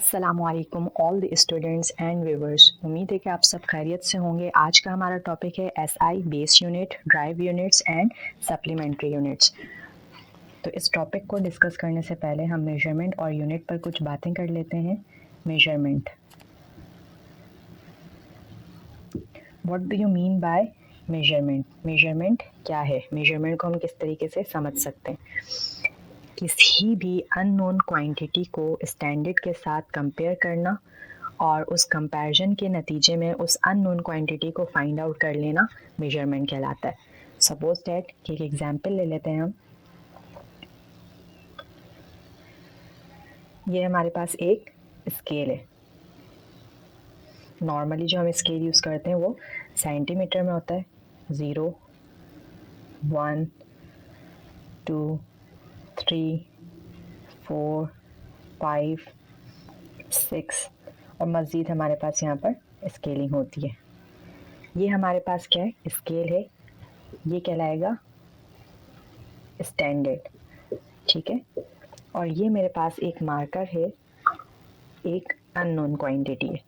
अस्सलामुअलैकुम all the students and viewers. उम्मीद है कि आप सब खैरियत से होंगे। आज का हमारा टॉपिक है SI base unit, drive units and supplementary units. तो इस टॉपिक को डिस्कस करने से पहले हम मेजरमेंट और यूनिट पर कुछ बातें कर लेते हैं। Measurement, what do you mean by measurement? Measurement क्या है? मेजरमेंट को हम किस तरीके से समझ सकते हैं? किसी भी अननोन क्वांटिटी को स्टैंडर्ड के साथ कंपेयर करना और उस कंपैरिजन के नतीजे में उस अननोन क्वांटिटी को फाइंड आउट कर लेना मेजरमेंट कहलाता है। सपोज दैट कि एक एग्जांपल ले लेते हैं हम। ये हमारे पास एक स्केल है। नॉर्मली जो हम स्केल यूज़ करते हैं वो सेंटीमीटर में होता है। 0, 1, 2, 3, 4, 5, 6 और मज़ीद हमारे पास यहाँ पर स्केलिंग होती है। ये हमारे पास क्या है? स्केल है। ये कहलाएगा स्टैंडर्ड, ठीक है। और ये मेरे पास एक मार्कर है, एक अननोन क्वांटिटी है,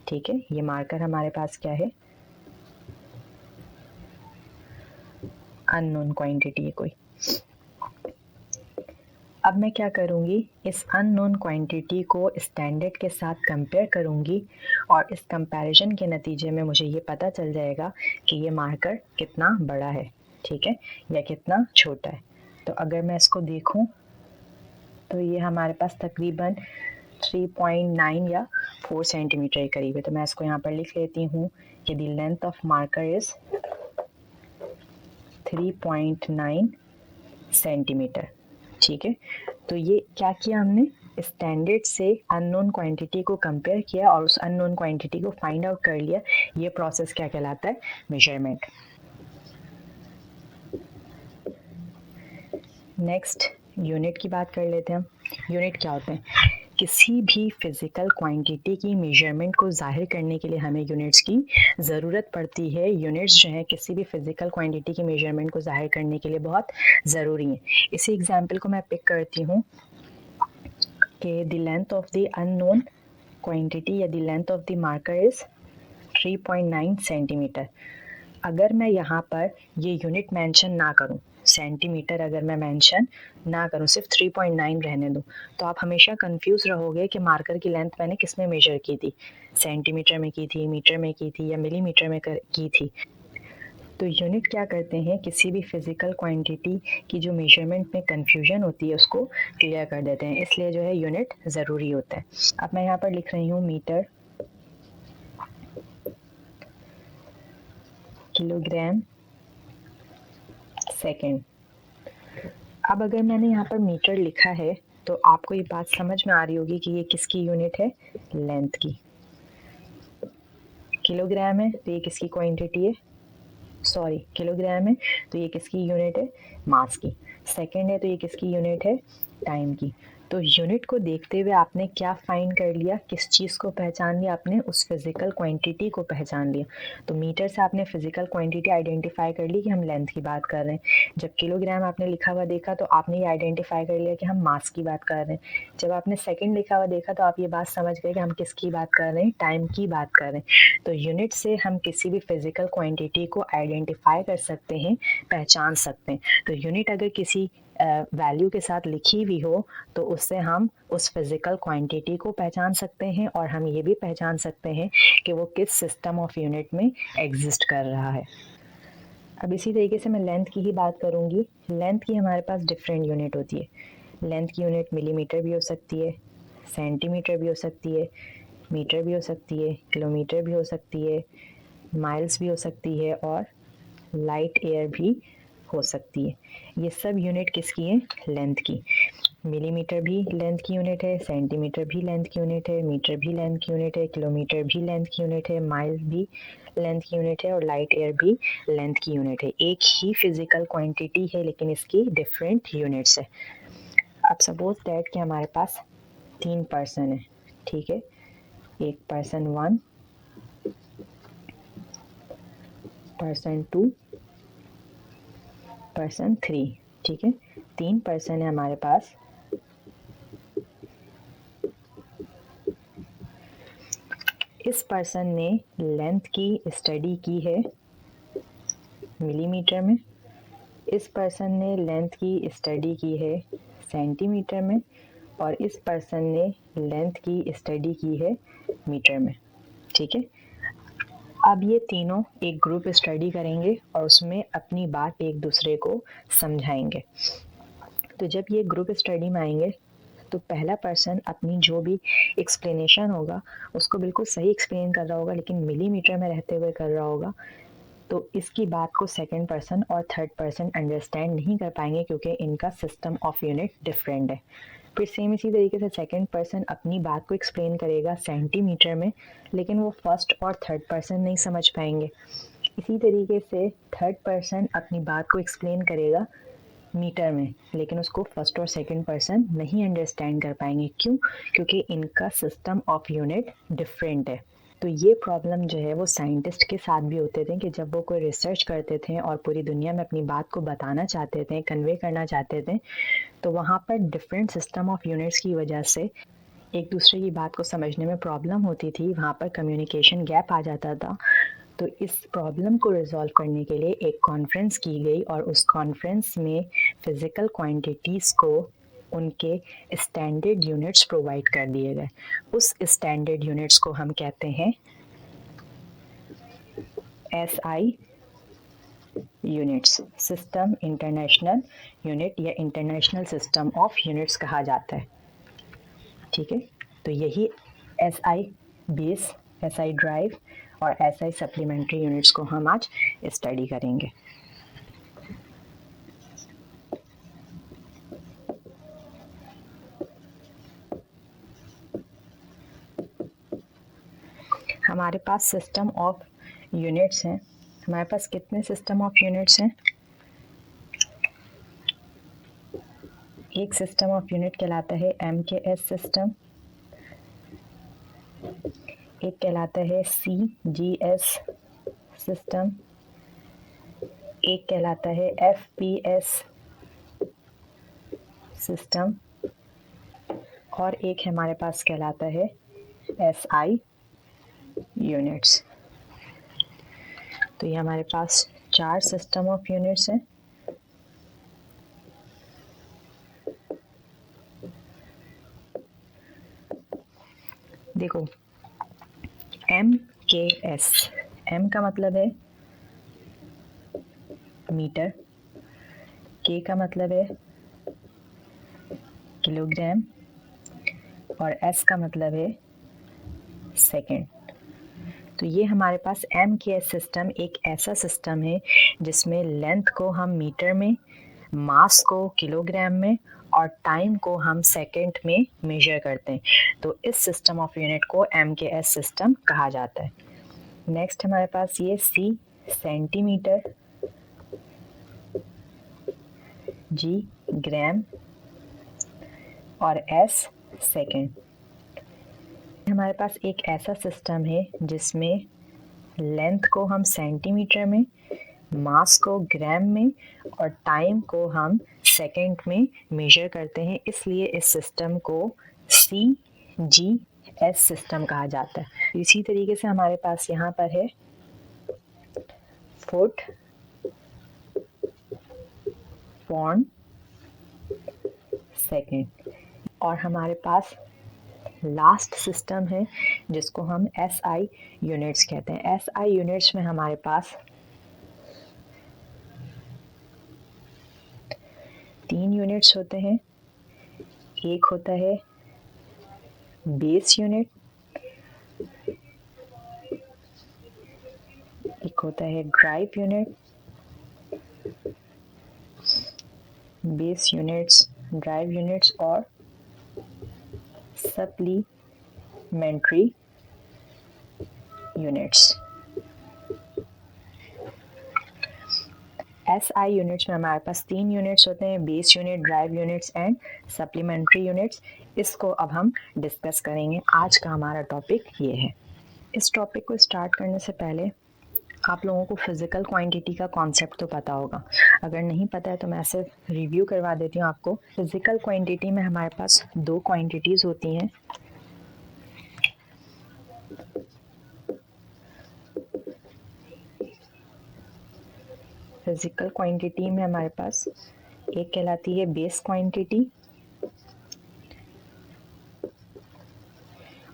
ठीक है। ये मार्कर हमारे पास क्या है? अननोन क्वांटिटी है कोई। अब मैं क्या करूँगी? इस अननोन क्वांटिटी को स्टैंडर्ड के साथ कंपेयर करूँगी और इस कंपैरिजन के नतीजे में मुझे ये पता चल जाएगा कि ये मार्कर कितना बड़ा है, ठीक है, या कितना छोटा है। तो अगर मैं इसको देखूँ तो ये हमारे पास तकरीबन 3.9 या 4 सेंटीमीटर के करीब है। तो मैं इसको यहाँ पर लिख लेती हूँ कि the length of marker is 3.9 centimetre, ठीक है। तो ये क्या किया हमने? स्टैंडर्ड से अननोन क्वांटिटी को कंपेयर किया और उस अननोन क्वांटिटी को फाइंड आउट कर लिया। ये प्रोसेस क्या कहलाता है? मेजरमेंट। नेक्स्ट यूनिट की बात कर लेते हैं हम। यूनिट क्या होते हैं? किसी भी फिज़िकल क्वांटिटी की मेजरमेंट को ज़ाहिर करने के लिए हमें यूनिट्स की ज़रूरत पड़ती है। यूनिट्स जो हैं किसी भी फिज़िकल क्वांटिटी की मेजरमेंट को ज़ाहिर करने के लिए बहुत ज़रूरी हैं। इसी एग्जांपल को मैं पिक करती हूँ कि the length of the unknown quantity या the length of the marker is 3.9 centimetre. अगर मैं यहाँ पर ये यूनिट मेंशन ना करूँ, सेंटीमीटर अगर मैं मेंशन ना करूँ, सिर्फ 3.9 रहने दूँ, तो आप हमेशा कंफ्यूज रहोगे कि मार्कर की लेंथ मैंने किस में मेजर की थी, सेंटीमीटर में की थी, मीटर में की थी या मिलीमीटर में की थी। तो यूनिट क्या करते हैं? किसी भी फिज़िकल क्वांटिटी की जो मेजरमेंट में कंफ्यूजन होती है उसको क्लियर कर देते हैं, इसलिए जो है यूनिट ज़रूरी होता है। अब मैं यहाँ पर लिख रही हूँ मीटर, किलोग्राम, सेकेंड। अब अगर मैंने यहाँ पर मीटर लिखा है तो आपको ये बात समझ में आ रही होगी कि ये किसकी यूनिट है? लेंथ की। किलोग्राम है तो ये किसकी क्वांटिटी है? सॉरी, किलोग्राम है तो ये किसकी यूनिट है? मास की। सेकंड है तो ये किसकी यूनिट है? टाइम की। तो यूनिट को देखते हुए आपने क्या फाइंड कर लिया? किस चीज़ को पहचान लिया आपने? उस फिज़िकल क्वांटिटी को पहचान लिया। तो मीटर से आपने फिज़िकल क्वांटिटी आइडेंटिफाई कर ली कि हम लेंथ की बात कर रहे हैं। जब किलोग्राम आपने लिखा हुआ देखा तो आपने ये आइडेंटिफाई कर लिया कि हम मास की बात कर रहे हैं। जब आपने सेकंड लिखा हुआ देखा तो आप ये बात समझ गए कि हम किसकी बात कर रहे हैं? टाइम की बात कर रहे हैं। तो यूनिट से हम किसी भी फिज़िकल क्वांटिटी को आइडेंटिफाई कर सकते हैं, पहचान सकते हैं। तो यूनिट अगर किसी वैल्यू के साथ लिखी हुई हो तो उससे हम उस फिज़िकल क्वांटिटी को पहचान सकते हैं और हम ये भी पहचान सकते हैं कि वो किस सिस्टम ऑफ यूनिट में एग्जिस्ट कर रहा है। अब इसी तरीके से मैं लेंथ की ही बात करूँगी। लेंथ की हमारे पास डिफरेंट यूनिट होती है। लेंथ की यूनिट मिलीमीटर भी हो सकती है, सेंटीमीटर भी हो सकती है, मीटर भी हो सकती है, किलोमीटर भी हो सकती है, माइल्स भी हो सकती है और लाइट ईयर भी हो सकती है। ये सब यूनिट किसकी है? लेंथ की। मिलीमीटर भी लेंथ की यूनिट है, सेंटीमीटर भी लेंथ की यूनिट है, मीटर भी लेंथ की यूनिट है, किलोमीटर भी लेंथ की यूनिट है, माइल भी लेंथ की यूनिट है और लाइट ईयर भी लेंथ की यूनिट है। एक ही फिजिकल क्वांटिटी है लेकिन इसकी डिफरेंट यूनिट्स है। अब सपोज दैट कि हमारे पास 3 पर्सन है, ठीक है। एक पर्सन 1, पर्सन 2, पर्सन 3, ठीक है। 3 पर्सन है हमारे पास। इस पर्सन ने लेंथ की स्टडी की है मिलीमीटर में, इस पर्सन ने लेंथ की स्टडी की है सेंटीमीटर में, और इस पर्सन ने लेंथ की स्टडी की है मीटर में। ठीक है, अब ये तीनों एक ग्रुप स्टडी करेंगे और उसमें अपनी बात एक दूसरे को समझाएंगे। तो जब ये ग्रुप स्टडी में आएंगे तो पहला पर्सन अपनी जो भी एक्सप्लेनेशन होगा उसको बिल्कुल सही एक्सप्लेन कर रहा होगा, लेकिन मिलीमीटर में रहते हुए कर रहा होगा। तो इसकी बात को सेकंड पर्सन और थर्ड पर्सन अंडरस्टैंड नहीं कर पाएंगे क्योंकि इनका सिस्टम ऑफ यूनिट डिफरेंट है। फिर सेम इसी तरीके से सेकंड पर्सन अपनी बात को एक्सप्लेन करेगा सेंटीमीटर में, लेकिन वो फर्स्ट और थर्ड पर्सन नहीं समझ पाएंगे। इसी तरीके से थर्ड पर्सन अपनी बात को एक्सप्लेन करेगा मीटर में, लेकिन उसको फर्स्ट और सेकंड पर्सन नहीं अंडरस्टैंड कर पाएंगे। क्यों? क्योंकि इनका सिस्टम ऑफ यूनिट डिफरेंट है। तो ये प्रॉब्लम जो है वो साइंटिस्ट के साथ भी होते थे कि जब वो कोई रिसर्च करते थे और पूरी दुनिया में अपनी बात को बताना चाहते थे, कन्वे करना चाहते थे, तो वहाँ पर डिफरेंट सिस्टम ऑफ यूनिट्स की वजह से एक दूसरे की बात को समझने में प्रॉब्लम होती थी, वहाँ पर कम्युनिकेशन गैप आ जाता था। तो इस प्रॉब्लम को रिजॉल्व करने के लिए एक कॉन्फ्रेंस की गई और उस कॉन्फ्रेंस में फिज़िकल क्वांटिटीज़ को उनके स्टैंडर्ड यूनिट्स प्रोवाइड कर दिए गए। उस स्टैंडर्ड यूनिट्स को हम कहते हैं SI units, system international unit या इंटरनेशनल सिस्टम ऑफ यूनिट्स कहा जाता है। ठीक है, तो यही SI बेस, SI ड्राइव और SI सप्लीमेंट्री यूनिट्स को हम आज स्टडी करेंगे। हमारे पास सिस्टम ऑफ यूनिट्स हैं। हमारे पास कितने सिस्टम ऑफ यूनिट्स हैं? एक सिस्टम ऑफ यूनिट कहलाता है MKS सिस्टम, एक कहलाता है CGS सिस्टम, एक कहलाता है FPS सिस्टम, और एक हमारे पास कहलाता है SI यूनिट्स। तो ये हमारे पास 4 सिस्टम ऑफ यूनिट्स हैं। देखो, MKS, M का मतलब है मीटर, K का मतलब है किलोग्राम, और S का मतलब है सेकेंड। तो ये हमारे पास MKS सिस्टम एक ऐसा सिस्टम है जिसमें लेंथ को हम मीटर में, मास को किलोग्राम में और टाइम को हम सेकंड में मेजर करते हैं। तो इस सिस्टम ऑफ यूनिट को MKS सिस्टम कहा जाता है। नेक्स्ट हमारे पास ये C सेंटीमीटर, G ग्राम और S सेकंड। हमारे पास एक ऐसा सिस्टम है जिसमें लेंथ को हम सेंटीमीटर में, मास को ग्राम में और टाइम को हम सेकंड में मेजर करते हैं, इसलिए इस सिस्टम को CGS सिस्टम कहा जाता है। इसी तरीके से हमारे पास यहाँ पर है फुट, पौंड, सेकंड, और हमारे पास लास्ट सिस्टम है जिसको हम SI यूनिट्स कहते हैं। SI यूनिट्स में हमारे पास 3 यूनिट्स होते हैं। एक होता है बेस यूनिट, एक होता है drive unit. Base units, drive units और सप्लीमेंट्री यूनिट्स। SI यूनिट्स में हमारे पास 3 यूनिट्स होते हैं, base unit, drive units and supplementary units. इसको अब हम डिस्कस करेंगे। आज का हमारा टॉपिक ये है। इस टॉपिक को स्टार्ट करने से पहले आप लोगों को फिज़िकल क्वांटिटी का कॉन्सेप्ट तो पता होगा। अगर नहीं पता है तो मैं ऐसे रिव्यू करवा देती हूँ आपको। फिज़िकल क्वांटिटी में हमारे पास 2 क्वांटिटीज़ होती हैं। फिजिकल क्वांटिटी में हमारे पास एक कहलाती है बेस क्वांटिटी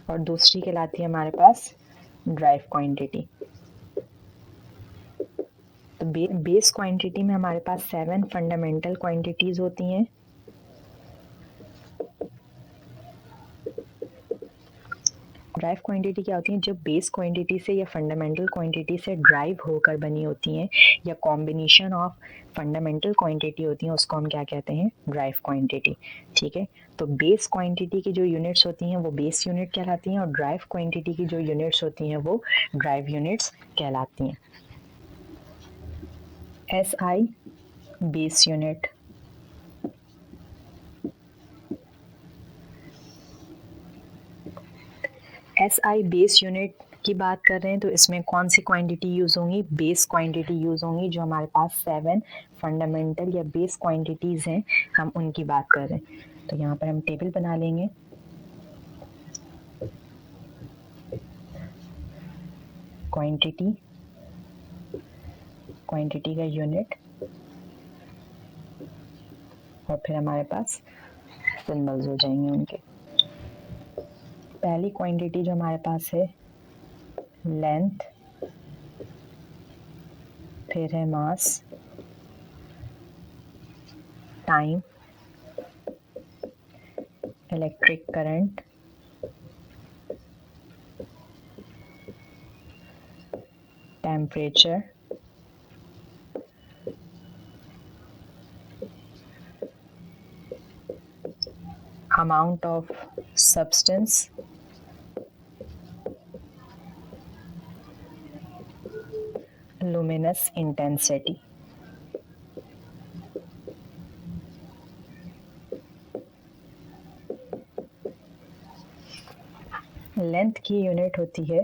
और दूसरी कहलाती है हमारे पास ड्राइव क्वांटिटी। तो बेस क्वांटिटी में हमारे पास 7 फंडामेंटल क्वांटिटीज होती हैं। ड्राइव क्वांटिटी क्या होती है? जब बेस क्वांटिटी से या फंडामेंटल क्वांटिटी से ड्राइव होकर बनी होती हैं या कॉम्बिनेशन ऑफ फंडामेंटल क्वांटिटी होती हैं, उसको हम क्या कहते हैं? Drive quantity. ठीक है, तो बेस क्वांटिटी की जो यूनिट्स होती हैं वो बेस यूनिट कहलाती हैं और ड्राइव क्वांटिटी की जो यूनिट्स होती हैं वो ड्राइव यूनिट्स कहलाती हैं। SI base unit, SI base unit की बात कर रहे हैं तो इसमें कौन सी क्वांटिटी यूज़ होंगी? बेस क्वांटिटी यूज़ होंगी। जो हमारे पास 7 फंडामेंटल या बेस क्वांटिटीज़ हैं, हम उनकी बात कर रहे हैं। तो यहाँ पर हम टेबल बना लेंगे। क्वांटिटी, क्वांटिटी का यूनिट और फिर हमारे पास सिंबल्स हो जाएंगे उनके। पहली क्वांटिटी जो हमारे पास है लेंथ, फिर है mass, time, electric current, temperature, amount of substance, luminous intensity। Length की यूनिट होती है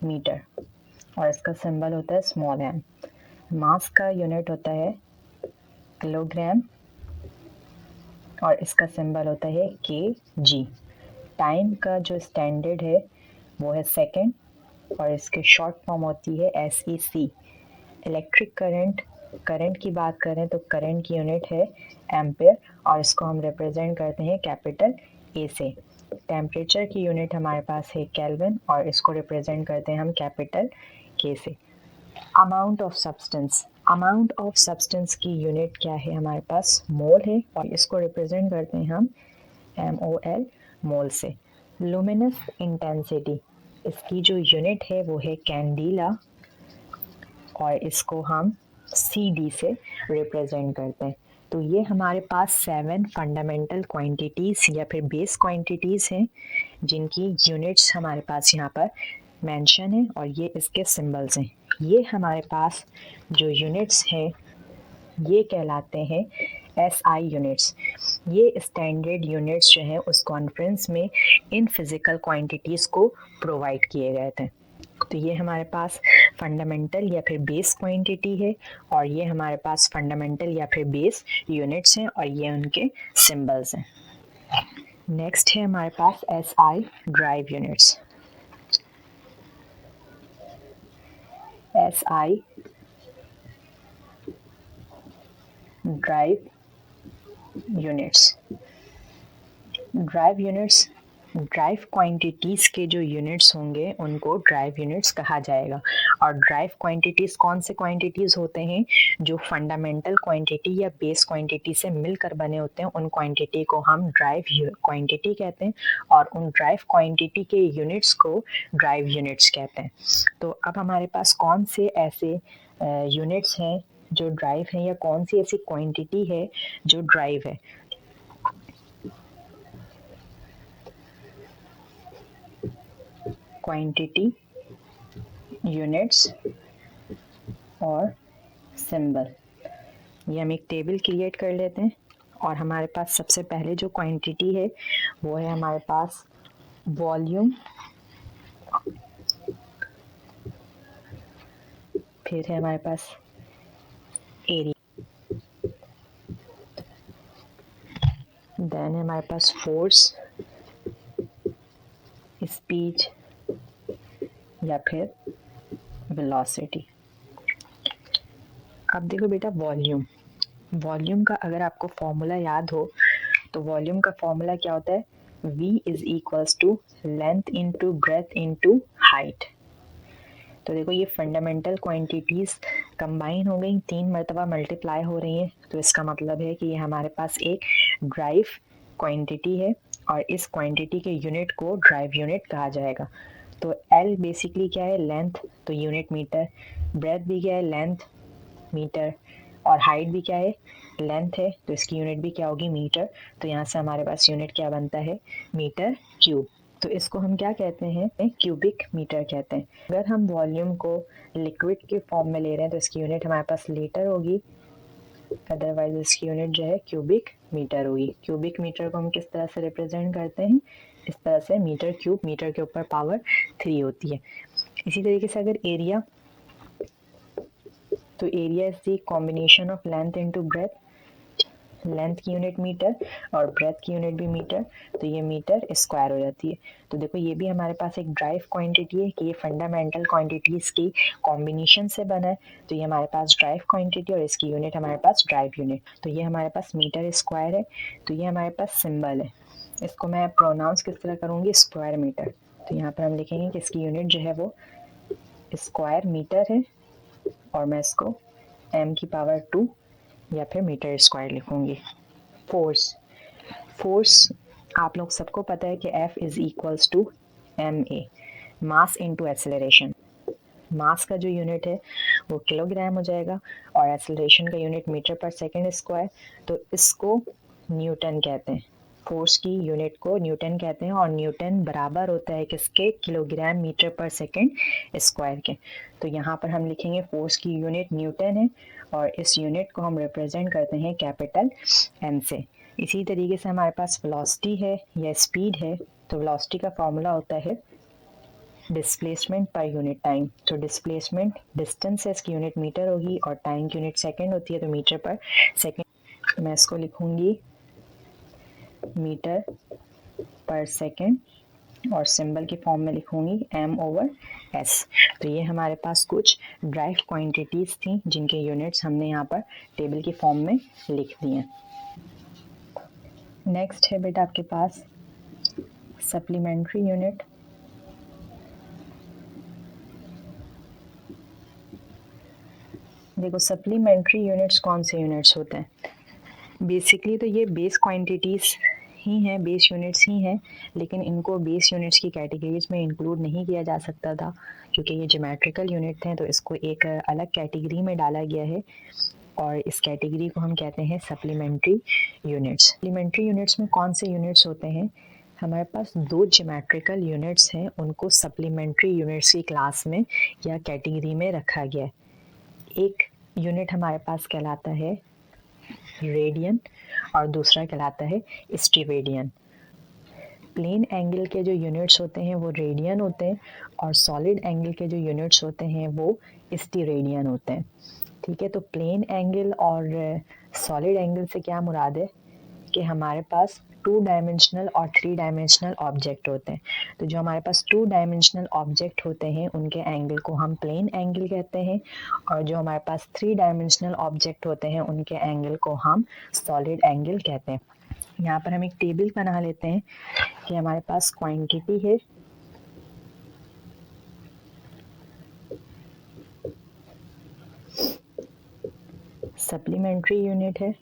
मीटर और इसका सिंबल होता है स्मॉल m। मास का यूनिट होता है किलोग्राम और इसका सिंबल होता है kg। टाइम का जो स्टैंडर्ड है वो है सेकेंड और इसकी शॉर्ट फॉर्म होती है SEC। इलेक्ट्रिक करंट, करंट की बात करें तो करंट की यूनिट है एम्पेयर और इसको हम रिप्रेजेंट करते हैं कैपिटल A से। टेम्परेचर की यूनिट हमारे पास है केल्विन और इसको रिप्रेजेंट करते हैं हम कैपिटल K से। Amount of substance, amount of substance की यूनिट क्या है? हमारे पास मोल है और इसको रिप्रेजेंट करते हैं हम MOL, मोल से। लुमिनस इंटेंसिटी, इसकी जो यूनिट है वो है कैंडीला और इसको हम CD से रिप्रेजेंट करते हैं। तो ये हमारे पास 7 फंडामेंटल क्वांटिटीज़ या फिर बेस क्वांटिटीज़ हैं जिनकी यूनिट्स हमारे पास यहाँ पर मेंशन है और ये इसके सिंबल्स हैं। ये हमारे पास जो यूनिट्स हैं ये कहलाते हैं SI यूनिट्स। ये स्टैंडर्ड यूनिट्स जो हैं उस कॉन्फ्रेंस में इन फिज़िकल क्वांटिटीज़ को प्रोवाइड किए गए थे। तो ये हमारे पास फंडामेंटल या फिर बेस क्वांटिटी है और ये हमारे पास फंडामेंटल या फिर बेस यूनिट्स हैं और ये उनके सिंबल्स हैं। नेक्स्ट है हमारे पास SI drive units. SI drive units, drive units, drive quantities के जो यूनिट्स होंगे उनको ड्राइव यूनिट्स कहा जाएगा। और ड्राइव क्वांटिटीज़ कौन से क्वांटिटीज़ होते हैं? जो फंडामेंटल क्वांटिटी या बेस क्वांटिटी से मिलकर बने होते हैं उन क्वांटिटी को हम ड्राइव क्वांटिटी कहते हैं और उन ड्राइव क्वांटिटी के यूनिट्स को ड्राइव यूनिट्स कहते हैं। तो अब हमारे पास कौन से ऐसे यूनिट्स हैं जो ड्राइव हैं या कौन सी ऐसी क्वांटिटी है जो ड्राइव है? क्वांटिटी, यूनिट्स और सिंबल। ये हम एक टेबल क्रिएट कर लेते हैं और हमारे पास सबसे पहले जो क्वांटिटी है वो है हमारे पास वॉल्यूम, फिर है हमारे पास एरिया, देन है हमारे पास फोर्स, स्पीड या फिर वेलोसिटी। अब देखो बेटा वॉल्यूम, वॉल्यूम का अगर आपको फॉर्मूला याद हो तो वॉल्यूम का फॉर्मूला क्या होता है, V is equals to length into breadth into height. तो देखो ये फंडामेंटल क्वांटिटीज कंबाइन हो गई, 3 मरतबा मल्टीप्लाई हो रही हैं, तो इसका मतलब है कि ये हमारे पास एक ड्राइव क्वांटिटी है और इस क्वांटिटी के यूनिट को ड्राइव यूनिट कहा जाएगा। तो L बेसिकली क्या है, लेंथ, तो यूनिट मीटर, ब्रेथ भी क्या है, लेंथ मीटर, और हाइट भी क्या है, लेंथ है, तो इसकी यूनिट भी क्या होगी, मीटर। तो यहाँ से हमारे पास यूनिट क्या बनता है, मीटर क्यूब। तो इसको हम क्या कहते हैं, क्यूबिक मीटर कहते हैं। अगर हम वॉल्यूम को लिक्विड के फॉर्म में ले रहे हैं तो इसकी यूनिट हमारे पास लीटर होगी, अदरवाइज इसकी यूनिट जो है क्यूबिक मीटर होगी। क्यूबिक मीटर को हम किस तरह से रिप्रेजेंट करते हैं, इस तरह से, मीटर क्यूब, मीटर के ऊपर पावर 3 होती है। इसी तरीके से अगर एरिया, तो area is the combination of length into breadth, length की यूनिट मीटर और ब्रेथ की यूनिट भी मीटर, तो ये मीटर स्क्वायर हो जाती है। तो देखो ये भी हमारे पास एक ड्राइव क्वांटिटी है कि ये फंडामेंटल क्वांटिटीज की कॉम्बिनेशन से बना है, तो ये हमारे पास ड्राइव क्वांटिटी और इसकी यूनिट हमारे पास ड्राइव यूनिट। तो ये हमारे पास मीटर स्क्वायर है, तो ये हमारे पास सिंबल है, इसको मैं प्रोनाउंस किस तरह करूँगी, स्क्वायर मीटर। तो यहाँ पर हम लिखेंगे कि इसकी यूनिट जो है वो स्क्वायर मीटर है और मैं इसको m की पावर 2 या फिर मीटर स्क्वायर लिखूंगी। फोर्स, फोर्स आप लोग सबको पता है कि F is equals to ma, mass into acceleration. Mass का जो यूनिट है वो किलोग्राम हो जाएगा और एक्सेलरेशन का यूनिट मीटर पर सेकंड स्क्वायर, तो इसको न्यूटन कहते हैं। फोर्स की यूनिट को न्यूटन कहते हैं और न्यूटन बराबर होता है किसके, किलोग्राम मीटर पर सेकंड स्क्वायर के। तो यहाँ पर हम लिखेंगे फोर्स की यूनिट न्यूटन है और इस यूनिट को हम रिप्रेजेंट करते हैं कैपिटल M से। इसी तरीके से हमारे पास वेलोसिटी है या स्पीड है, तो वेलोसिटी का फॉर्मूला होता है डिस्प्लेसमेंट पर यूनिट टाइम। तो डिस्प्लेसमेंट डिस्टेंस है, इसकी यूनिट मीटर होगी और टाइम की यूनिट सेकंड होती है, तो मीटर पर सेकंड, तो मैं इसको लिखूंगी मीटर पर सेकंड और सिंबल की फॉर्म में लिखूंगी m/s। तो ये हमारे पास कुछ ड्राइव क्वांटिटीज थी जिनके यूनिट्स हमने यहाँ पर टेबल की फॉर्म में लिख दिए। नेक्स्ट है बेटा आपके पास सप्लीमेंट्री यूनिट। देखो सप्लीमेंट्री यूनिट्स कौन से यूनिट्स होते हैं, बेसिकली तो ये बेस क्वांटिटीज़ ही हैं, बेस यूनिट्स ही हैं, लेकिन इनको बेस यूनिट्स की कैटेगरीज में इंक्लूड नहीं किया जा सकता था क्योंकि ये ज्योमेट्रिकल यूनिट थे, तो इसको एक अलग कैटेगरी में डाला गया है और इस कैटेगरी को हम कहते हैं सप्लीमेंट्री यूनिट्स। सप्लीमेंट्री यूनिट्स में कौन से यूनिट्स होते हैं, हमारे पास 2 ज्योमेट्रिकल यूनिट्स हैं, उनको सप्लीमेंट्री यूनिट्स की क्लास में या कैटेगरी में रखा गया है। एक यूनिट हमारे पास कहलाता है रेडियन और दूसरा कहलाता है स्टीरेडियन। प्लेन एंगल के जो यूनिट्स होते हैं वो रेडियन होते हैं और सॉलिड एंगल के जो यूनिट्स होते हैं वो स्टीरेडियन होते हैं। ठीक है, तो प्लेन एंगल और सॉलिड एंगल से क्या मुराद है कि हमारे पास 2 डायमेंशनल और 3 डायमेंशनल ऑब्जेक्ट होते हैं। तो जो हमारे पास 2 डायमेंशनल ऑब्जेक्ट होते हैं उनके एंगल को हम प्लेन एंगल कहते हैं और जो हमारे पास 3 डायमेंशनल ऑब्जेक्ट होते हैं उनके एंगल को हम सॉलिड एंगल कहते हैं। यहाँ पर हम एक टेबल बना लेते हैं कि हमारे पास क्वांटिटी है सप्लीमेंट्री यूनिट है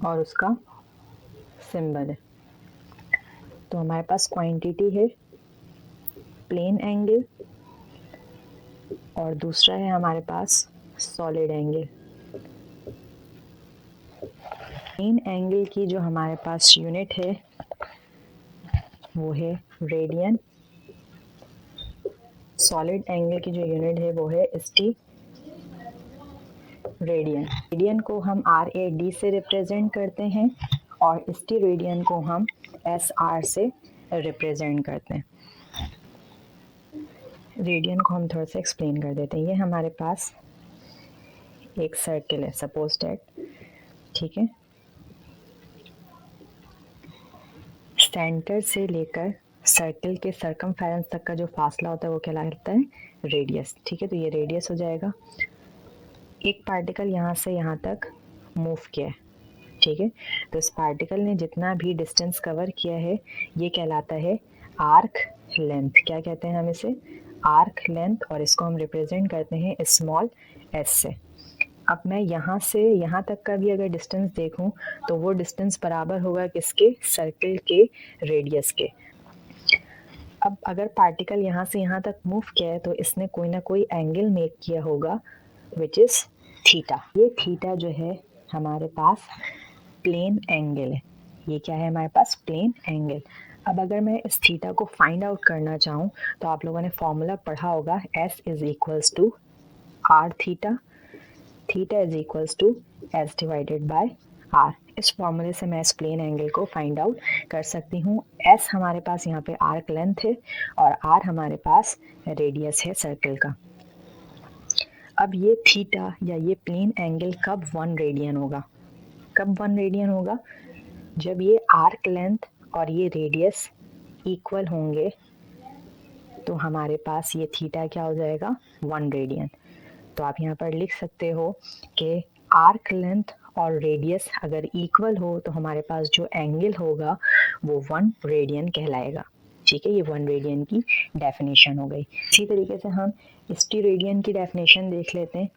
और उसका सिंबल है। तो हमारे पास क्वांटिटी है प्लेन एंगल और दूसरा है हमारे पास सॉलिड एंगल। प्लेन एंगल की जो हमारे पास यूनिट है वो है रेडियन, सॉलिड एंगल की जो यूनिट है वो है रेडियन। रेडियन को हम RAD से रिप्रेजेंट करते हैं और रेडियन को हम SR से रिप्रेजेंट करते हैं। रेडियन को हम थोड़ा सा एक्सप्लेन कर देते हैं। ये हमारे पास एक सर्किल है, सपोज दैट, ठीक है, सेंटर से लेकर सर्कल के सर्कमफेरेंस तक का जो फासला होता है वो कहलाता है रेडियस। ठीक है, तो ये रेडियस हो जाएगा। एक पार्टिकल यहाँ से यहाँ तक मूव किया है, ठीक है, तो इस पार्टिकल ने जितना भी डिस्टेंस कवर किया है ये कहलाता है आर्क लेंथ। क्या कहते हैं हम इसे? आर्क लेंथ, और इसको हम रिप्रेजेंट करते हैं स्मॉल एस से। अब मैं यहाँ से यहाँ तक का भी अगर डिस्टेंस देखूँ तो वो डिस्टेंस बराबर होगा किसके? सर्कल के रेडियस के। अब अगर पार्टिकल यहाँ से यहाँ तक मूव किया है तो इसने कोई ना कोई एंगल मेक किया होगा विच इज़ थीटा। ये थीटा जो है हमारे पास प्लेन एंगल है। ये क्या है हमारे पास? Plane angle. अब अगर मैं इस थीटा को फाइंड आउट करना चाहूँ तो आप लोगों ने फॉर्मूला पढ़ा होगा, S is equals to R theta, theta is equals to S divided by R. इस फॉर्मूले से मैं इस प्लेन एंगल को फाइंड आउट कर सकती हूँ। एस हमारे पास यहाँ पे आर्क लेंथ है और आर हमारे पास रेडियस है सर्कल का। अब ये थीटा या ये प्लेन एंगल कब 1 रेडियन होगा? कब 1 रेडियन होगा? जब ये आर्क लेंथ और ये रेडियस इक्वल होंगे तो हमारे पास ये थीटा क्या हो जाएगा? 1 रेडियन। तो आप यहाँ पर लिख सकते हो कि आर्क लेंथ और रेडियस अगर इक्वल हो तो हमारे पास जो एंगल होगा वो 1 रेडियन कहलाएगा। ठीक है, ये 1 रेडियन की डेफिनेशन हो गई। इसी तरीके से हम स्टीरेडियन की डेफिनेशन देख लेते हैं।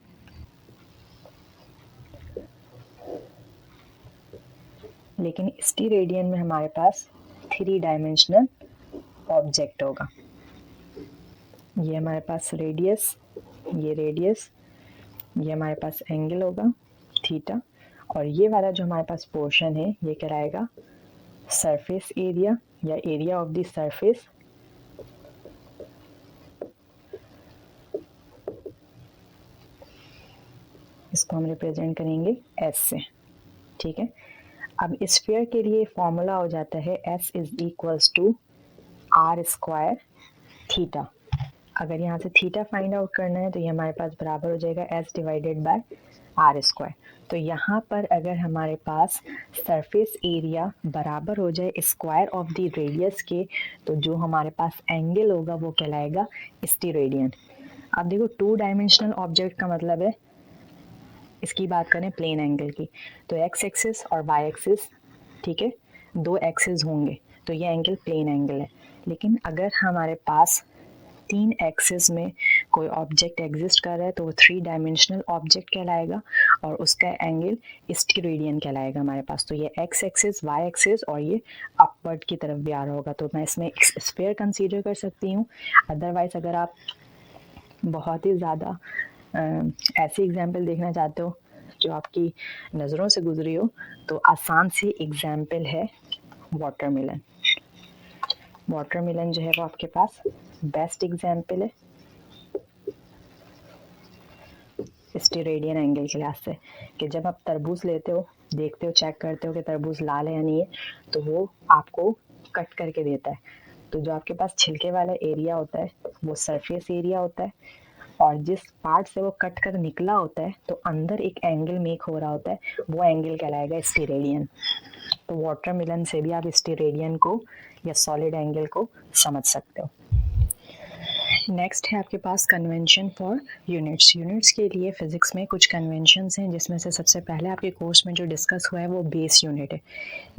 लेकिन स्टीरेडियन में हमारे पास 3 डायमेंशनल ऑब्जेक्ट होगा। ये हमारे पास रेडियस, ये हमारे पास एंगल होगा थीटा, और ये वाला जो हमारे पास पोर्शन है ये कहलाएगा सरफेस एरिया या एरिया ऑफ द सरफेस। इसको हम रिप्रेजेंट करेंगे एस से। ठीक है, अब स्फीयर के लिए फॉर्मूला हो जाता है S is equals to R square theta. अगर यहाँ से थीटा फाइंड आउट करना है तो ये हमारे पास बराबर हो जाएगा S divided by R square. तो यहाँ पर अगर हमारे पास सरफेस एरिया बराबर हो जाए स्क्वायर ऑफ द रेडियस के तो जो हमारे पास एंगल होगा वो कहलाएगा स्टीरेडियन। अब देखो 2 डायमेंशनल ऑब्जेक्ट का मतलब है, इसकी बात करें प्लेन एंगल की, तो एक्स एक्सिस और वाई एक्सिस, ठीक है, 2 एक्सिस होंगे तो ये एंगल प्लेन एंगल है। लेकिन अगर हमारे पास 3 एक्सिस में कोई ऑब्जेक्ट एग्जिस्ट कर रहा है तो वो 3 डायमेंशनल ऑब्जेक्ट कहलाएगा और उसका एंगल स्टीरेडियन कहलाएगा हमारे पास। तो ये एक्स एक्सिस, वाई एक्सिस और ये अपवर्ड की तरफ भी आ रहा होगा, तो मैं इसमें स्फीयर कंसीडर कर सकती हूँ। अदरवाइज अगर आप बहुत ही ज़्यादा ऐसी एग्जाम्पल देखना चाहते हो जो आपकी नज़रों से गुजरी हो तो आसान सी एग्जाम्पल है वाटरमेलन। वाटरमेलन जो है वो आपके पास बेस्ट एग्जाम्पल है स्टीरेडियन एंगल के लिहाज से, कि जब आप तरबूज लेते हो, देखते हो, चेक करते हो कि तरबूज लाल है या नहीं है, तो वो आपको कट करके देता है। तो जो आपके पास छिलके वाला एरिया होता है वो सरफेस एरिया होता है, और जिस पार्ट से वो कट कर निकला होता है तो अंदर एक एंगल मेक हो रहा होता है, वो एंगल कहलाएगा स्टीरेडियन। तो वाटरमेलन से भी आप स्टीरेडियन को या सॉलिड एंगल को समझ सकते हो। नेक्स्ट है आपके पास कन्वेंशन फॉर यूनिट्स। यूनिट्स के लिए फिजिक्स में कुछ कन्वेंशंस हैं जिसमें से सबसे पहले आपके कोर्स में जो डिस्कस हुआ है वो बेस यूनिट है।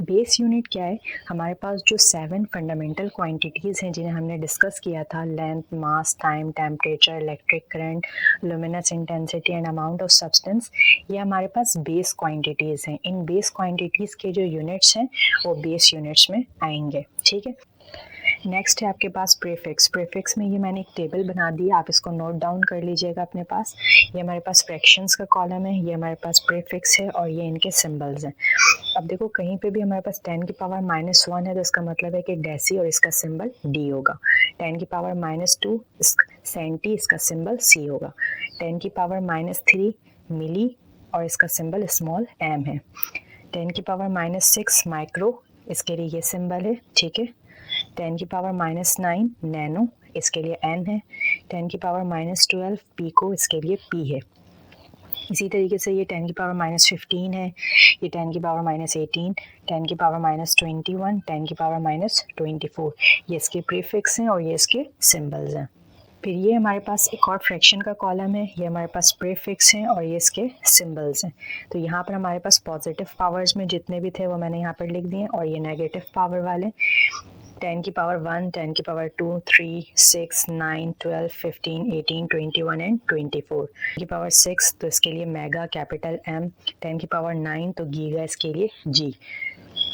बेस यूनिट क्या है? हमारे पास जो 7 फंडामेंटल क्वांटिटीज़ हैं जिन्हें हमने डिस्कस किया था, length, mass, time, temperature, electric current, luminous intensity and amount of substance, ये हमारे पास बेस क्वांटिटीज़ हैं। इन बेस क्वांटिटीज़ के जो यूनिट्स हैं वो बेस यूनिट्स में आएंगे। ठीक है, नेक्स्ट है आपके पास प्रीफिक्स। प्रीफिक्स में ये मैंने एक टेबल बना दी, आप इसको नोट डाउन कर लीजिएगा अपने पास। ये हमारे पास फ्रैक्शंस का कॉलम है, ये हमारे पास प्रीफिक्स है और ये इनके सिंबल्स हैं। अब देखो कहीं पे भी हमारे पास 10 की पावर -1 है तो इसका मतलब है कि डेसी और इसका सिंबल डी होगा। 10 की पावर -2 सेंटी, इसका सिंबल सी होगा। 10 की पावर -3 मिली और इसका सिंबल स्मॉल एम है। 10 की पावर -6 माइक्रो, इसके लिए ये सिंबल है। ठीक है, 10 की पावर -9 नैनो, इसके लिए एन है। 10 की पावर -12 पीको, इसके लिए पी है। इसी तरीके से ये 10 की पावर -15 है, ये 10 की पावर -18, 10 की पावर -21, 10 की पावर -24, ये इसके प्रीफिक्स हैं और ये इसके सिंबल्स हैं। फिर ये हमारे पास एक और फ्रैक्शन का कॉलम है, ये हमारे पास प्रीफिक्स हैं और ये इसके सिंबल्स हैं। तो यहाँ पर हमारे पास पॉजिटिव पावर्स में जितने भी थे वो मैंने यहाँ पर लिख दिए और ये नेगेटिव पावर वाले 10 की पावर 1, 10 की पावर 2, 3, 6, 9, 12, 15, 18, 21 एंड 24 की पावर 6 तो इसके लिए मेगा कैपिटल M, 10 की पावर 9 तो गीगा इसके लिए G।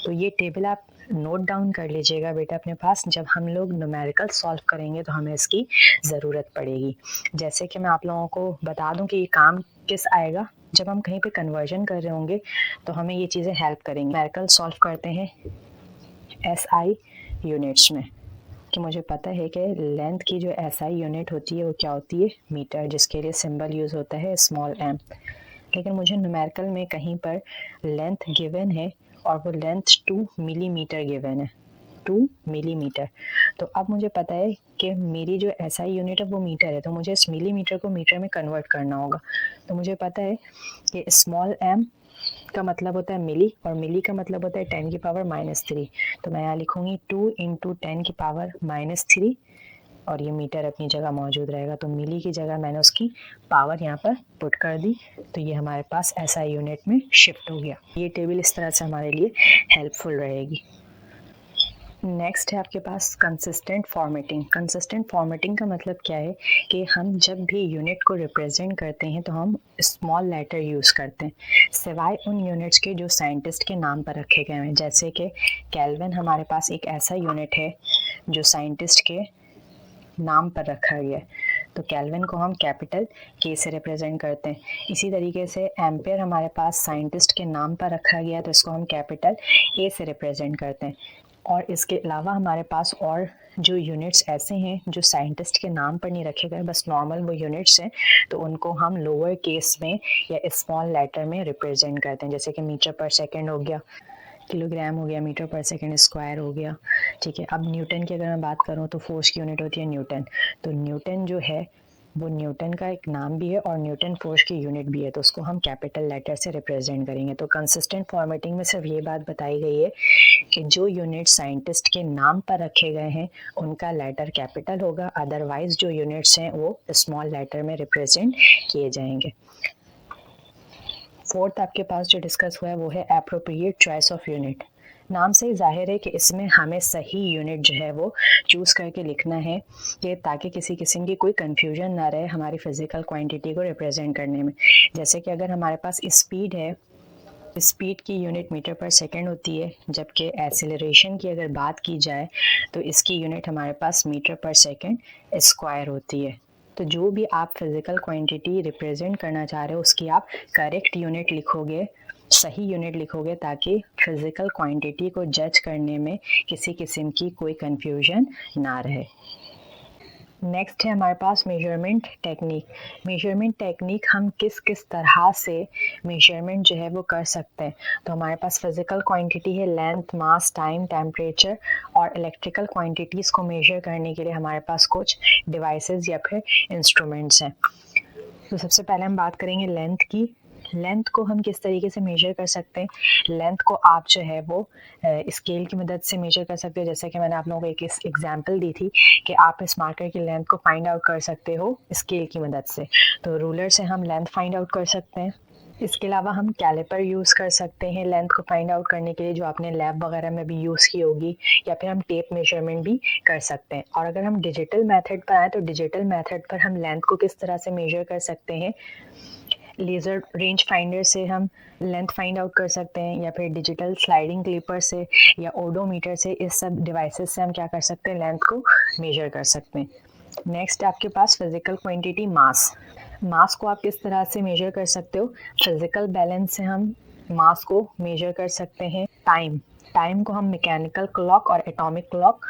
तो ये टेबल आप नोट डाउन कर लीजिएगा बेटा अपने पास, जब हम लोग न्यूमेरिकल सॉल्व करेंगे तो हमें इसकी ज़रूरत पड़ेगी। जैसे कि मैं आप लोगों को बता दूं कि ये काम किस आएगा, जब हम कहीं पे कन्वर्जन कर रहे होंगे तो हमें ये चीज़ें हेल्प करेंगी। न्यूमेरिकल सॉल्व करते हैं SI यूनिट्स में, कि मुझे पता है कि लेंथ की जो SI यूनिट होती है वो क्या होती है, मीटर, जिसके लिए सिंबल यूज़ होता है स्मॉल m। लेकिन मुझे न्यूमेरिकल में कहीं पर लेंथ गिवन है और वो लेंथ 2 मिलीमीटर गिवन है, 2 मिलीमीटर। तो अब मुझे पता है कि मेरी जो SI यूनिट है वो मीटर है, तो मुझे इस मिलीमीटर को मीटर में कन्वर्ट करना होगा। तो मुझे पता है कि स्मॉल m का मतलब होता है मिली और मिली का मतलब होता है 10 की पावर -3। तो मैं यहाँ लिखूँगी 2 × 10 की पावर -3 और ये मीटर अपनी जगह मौजूद रहेगा। तो मिली की जगह मैंने उसकी पावर यहाँ पर पुट कर दी, तो ये हमारे पास SI यूनिट में शिफ्ट हो गया। ये टेबल इस तरह से हमारे लिए हेल्पफुल रहेगी। नेक्स्ट है आपके पास कंसिस्टेंट फॉर्मेटिंग। कंसिस्टेंट फॉर्मेटिंग का मतलब क्या है कि हम जब भी यूनिट को रिप्रेजेंट करते हैं तो हम स्मॉल लेटर यूज़ करते हैं, सिवाय उन यूनिट्स के जो साइंटिस्ट के नाम पर रखे गए हैं। जैसे कि केल्विन हमारे पास एक ऐसा यूनिट है जो साइंटिस्ट के नाम पर रखा गया है, तो केल्विन को हम कैपिटल K से रिप्रेजेंट करते हैं। इसी तरीके से एम्पेयर हमारे पास साइंटिस्ट के नाम पर रखा गया है, तो इसको हम कैपिटल A से रिप्रेजेंट करते हैं। और इसके अलावा हमारे पास और जो यूनिट्स ऐसे हैं जो साइंटिस्ट के नाम पर नहीं रखे गए, बस नॉर्मल वो यूनिट्स हैं, तो उनको हम लोअर केस में या स्मॉल लेटर में रिप्रेजेंट करते हैं। जैसे कि मीटर पर सेकेंड हो गया, किलोग्राम हो गया, मीटर पर सेकेंड स्क्वायर हो गया, ठीक है। अब न्यूटन की अगर मैं बात करूँ तो फोर्स की यूनिट होती है न्यूटन। तो न्यूटन जो है वो न्यूटन का एक नाम भी है और न्यूटन फोर्स की यूनिट भी है, तो उसको हम कैपिटल लेटर से रिप्रेजेंट करेंगे। तो कंसिस्टेंट फॉर्मेटिंग में सिर्फ ये बात बताई गई है कि जो यूनिट साइंटिस्ट के नाम पर रखे गए हैं उनका लेटर कैपिटल होगा, अदरवाइज जो यूनिट्स हैं वो स्मॉल लेटर में रिप्रेजेंट किए जाएंगे। फोर्थ आपके पास जो डिस्कस हुआ है वो है एप्रोप्रिएट चॉइस ऑफ यूनिट। नाम से ही जाहिर है कि इसमें हमें सही यूनिट जो है वो चूज़ करके लिखना है, कि ताकि किसी किस्म की कोई कन्फ्यूजन ना रहे हमारी फिज़िकल क्वांटिटी को रिप्रेजेंट करने में। जैसे कि अगर हमारे पास स्पीड है, स्पीड की यूनिट मीटर पर सेकंड होती है, जबकि एक्सेलरेशन की अगर बात की जाए तो इसकी यूनिट हमारे पास मीटर पर सेकंड स्क्वायर होती है। तो जो भी आप फिज़िकल क्वांटिटी रिप्रेजेंट करना चाह रहे हो उसकी आप करेक्ट यूनिट लिखोगे, सही यूनिट लिखोगे, ताकि फिज़िकल क्वांटिटी को जज करने में किसी किस्म की कोई कन्फ्यूजन ना रहे। नेक्स्ट है हमारे पास मेजरमेंट टेक्निक। मेजरमेंट टेक्निक हम किस किस तरह से मेजरमेंट जो है वो कर सकते हैं। तो हमारे पास फिज़िकल क्वांटिटी है लेंथ, मास, टाइम, टेम्परेचर, और इलेक्ट्रिकल क्वांटिटीज़ को मेजर करने के लिए हमारे पास कुछ डिवाइसेस या फिर इंस्ट्रूमेंट्स हैं। तो सबसे पहले हम बात करेंगे लेंथ की। लेंथ को हम किस तरीके से मेजर कर सकते हैं। लेंथ को आप जो है वो स्केल की मदद से मेजर कर सकते हो। जैसे कि मैंने आप लोगों को एक एग्जांपल दी थी कि आप इस मार्कर की लेंथ को फाइंड आउट कर सकते हो स्केल की मदद से। तो रूलर से हम लेंथ फाइंड आउट कर सकते हैं। इसके अलावा हम कैलिपर यूज़ कर सकते हैं लेंथ को फाइंड आउट करने के लिए, जो आपने लैब वगैरह में भी यूज़ की होगी, या फिर हम टेप मेजरमेंट भी कर सकते हैं। और अगर हम डिजिटल मेथड पर आए तो डिजिटल मेथड पर हम लेंथ को किस तरह से मेजर कर सकते हैं। लेज़र रेंज फाइंडर से हम लेंथ फाइंड आउट कर सकते हैं, या फिर डिजिटल स्लाइडिंग क्लिपर से या ओडोमीटर से, इस सब डिवाइसेस से हम क्या कर सकते हैं, लेंथ को मेजर कर सकते हैं। नेक्स्ट आपके पास फिज़िकल क्वांटिटी मास। मास को आप किस तरह से मेजर कर सकते हो। फिज़िकल बैलेंस से हम मास को मेजर कर सकते हैं। टाइम को हम मैकेनिकल क्लॉक और एटॉमिक क्लॉक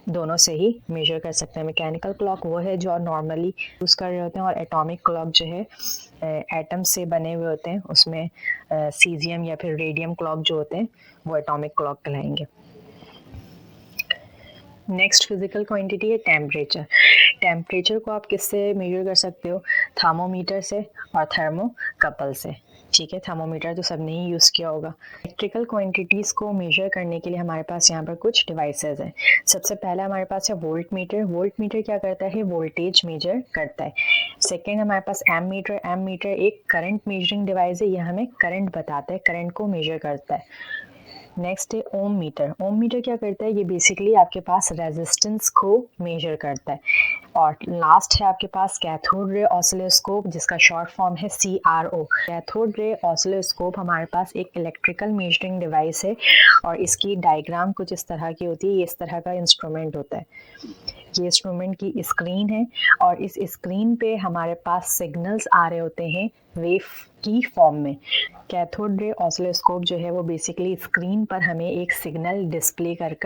दोनों से ही मेजर कर सकते हैं। मैकेनिकल क्लॉक वो है जो नॉर्मली यूज़ कर रहे होते हैं, और एटॉमिक क्लॉक जो है एटम से बने हुए होते हैं, उसमें सीजियम या फिर रेडियम क्लॉक जो होते हैं वो एटॉमिक क्लॉक कहलाएंगे। नेक्स्ट फिज़िकल क्वांटिटी है टेम्परेचर। टेम्परेचर को आप किससे मेजर कर सकते हो? थर्मोमीटर से और थर्मोकपल से। ठीक है, थर्मोमीटर तो सबने ही यूज़ किया होगा। इलेक्ट्रिकल क्वांटिटीज़ को मेजर करने के लिए हमारे पास यहाँ पर कुछ डिवाइसेस हैं। सबसे पहला हमारे पास है वोल्ट मीटर। वोल्ट मीटर क्या करता है? वोल्टेज मेजर करता है। सेकेंड हमारे पास एम मीटर। एम मीटर एक करंट मेजरिंग डिवाइस है, यह हमें करंट बताता है, करंट को मेजर करता है। नेक्स्ट है ओम मीटर। ओम मीटर क्या करता है? ये बेसिकली आपके पास रेजिस्टेंस को मेजर करता है। और लास्ट है आपके पास कैथोड रे ऑसिलोस्कोप, जिसका शॉर्ट फॉर्म है CRO। कैथोड रे ऑसिलोस्कोप हमारे पास एक इलेक्ट्रिकल मेजरिंग डिवाइस है और इसकी डायग्राम कुछ इस तरह की होती है। ये इस तरह का इंस्ट्रूमेंट होता है। ये इंस्ट्रूमेंट की स्क्रीन है और इस स्क्रीन पे हमारे पास सिग्नल्स आ रहे होते हैं वेव की फॉर्म में। कैथोड रे ऑसिलोस्कोप जो है वो बेसिकली स्क्रीन पर हमें एक सिग्नल डिस्प्ले कर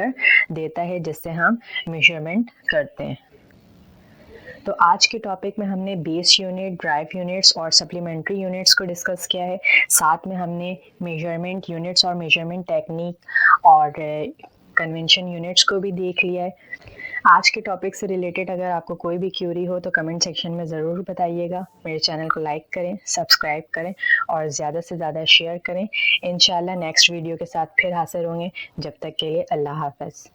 देता है, जिससे हम मेजरमेंट करते हैं। तो आज के टॉपिक में हमने बेस यूनिट, ड्राइव यूनिट्स और सप्लीमेंट्री यूनिट्स को डिस्कस किया है। साथ में हमने मेजरमेंट यूनिट्स और मेजरमेंट टेक्निक और कन्वेंशन यूनिट्स को भी देख लिया है। आज के टॉपिक से रिलेटेड अगर आपको कोई भी क्यूरी हो तो कमेंट सेक्शन में ज़रूर बताइएगा। मेरे चैनल को लाइक करें, सब्सक्राइब करें और ज़्यादा से ज़्यादा शेयर करें। इंशाल्लाह नेक्स्ट वीडियो के साथ फिर हाजिर होंगे। जब तक के लिए अल्लाह हाफ़िज़।